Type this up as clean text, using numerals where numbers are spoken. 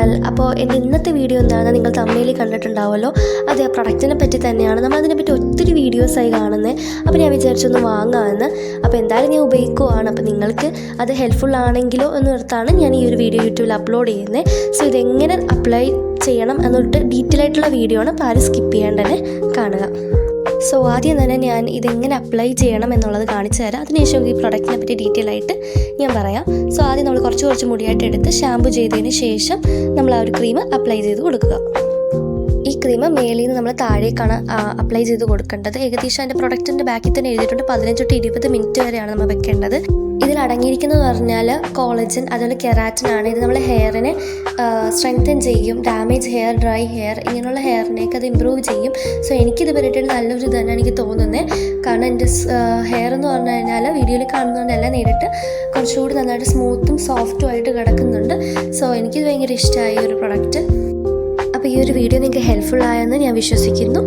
Channel. അപ്പോൾ എൻ്റെ ഇന്നത്തെ വീഡിയോ എന്താണെന്ന് നിങ്ങൾ തമ്മിൽ കണ്ടിട്ടുണ്ടാവുമല്ലോ. അത് ആ പ്രൊഡക്റ്റിനെ പറ്റി തന്നെയാണ്. നമ്മൾ അതിനെപ്പറ്റി ഒത്തിരി വീഡിയോസായി കാണുന്നത്. അപ്പോൾ ഞാൻ വിചാരിച്ചൊന്ന് വാങ്ങാമെന്ന്. അപ്പോൾ എന്തായാലും ഞാൻ ഉപയോഗിക്കുവാണ്. അപ്പോൾ നിങ്ങൾക്ക് അത് ഹെൽപ്ഫുൾ ആണെങ്കിലോ എന്നോർത്താണ് ഞാൻ ഈ ഒരു വീഡിയോ യൂട്യൂബിൽ അപ്ലോഡ് ചെയ്യുന്നത്. സോ ഇതെങ്ങനെ അപ്ലൈ ചെയ്യണം എന്നിട്ട് ഡീറ്റെയിൽ ആയിട്ടുള്ള വീഡിയോ ആണ്. അപ്പോൾ ആരും സ്കിപ്പ് ചെയ്യാണ്ട് തന്നെ കാണുക. സോ ആദ്യം തന്നെ ഞാൻ ഇതെങ്ങനെ അപ്ലൈ ചെയ്യണം എന്നുള്ളത് കാണിച്ചു തരാം. അതിനുശേഷം ഈ പ്രൊഡക്റ്റിനെ പറ്റി ഡീറ്റെയിൽ ആയിട്ട് ഞാൻ പറയാം. സോ ആദ്യം നമ്മൾ കുറച്ച് മുടിയായിട്ട് എടുത്ത് ഷാമ്പു ചെയ്തതിന് ശേഷം നമ്മൾ ആ ഒരു ക്രീം അപ്ലൈ ചെയ്ത് കൊടുക്കുക. ഈ ക്രീം മേലിൽ നിന്ന് നമ്മൾ താഴേക്കാണ് അപ്ലൈ ചെയ്ത് കൊടുക്കേണ്ടത്. ഏകദേശം അതിൻ്റെ പ്രൊഡക്റ്റിൻ്റെ ബാക്കിൽ തന്നെ എഴുതിയിട്ടുണ്ട് 15 to 20 മിനിറ്റ് വരെയാണ് നമ്മൾ വെക്കേണ്ടത്. ഇതിൽ അടങ്ങിയിരിക്കുന്നത് പറഞ്ഞാൽ കോളേജൻ, അതുപോലെ കെരാറ്റിനാണ്. ഇത് നമ്മുടെ ഹെയറിനെ സ്ട്രെങ്തൻ ചെയ്യും. ഡാമേജ് ഹെയർ, ഡ്രൈ ഹെയർ, ഇങ്ങനെയുള്ള ഹെയറിനെയൊക്കെ അത് ഇമ്പ്രൂവ് ചെയ്യും. സോ എനിക്കിത് പറ്റിയിട്ട് നല്ലൊരു ഇതാണ് എനിക്ക് തോന്നുന്നത്. കാരണം എൻ്റെ ഹെയർ എന്ന് പറഞ്ഞു കഴിഞ്ഞാൽ വീഡിയോയിൽ കാണുന്നതുകൊണ്ടല്ല, നേരിട്ട് കുറച്ചുകൂടി നന്നായിട്ട് സ്മൂത്തും സോഫ്റ്റും ആയിട്ട് കിടക്കുന്നുണ്ട്. സോ എനിക്കിത് ഭയങ്കര ഇഷ്ടമായി ഈ ഒരു പ്രൊഡക്റ്റ്. അപ്പോൾ ഈ ഒരു വീഡിയോ നിങ്ങൾക്ക് ഹെൽപ്ഫുൾ ആയെന്ന് ഞാൻ വിശ്വസിക്കുന്നു.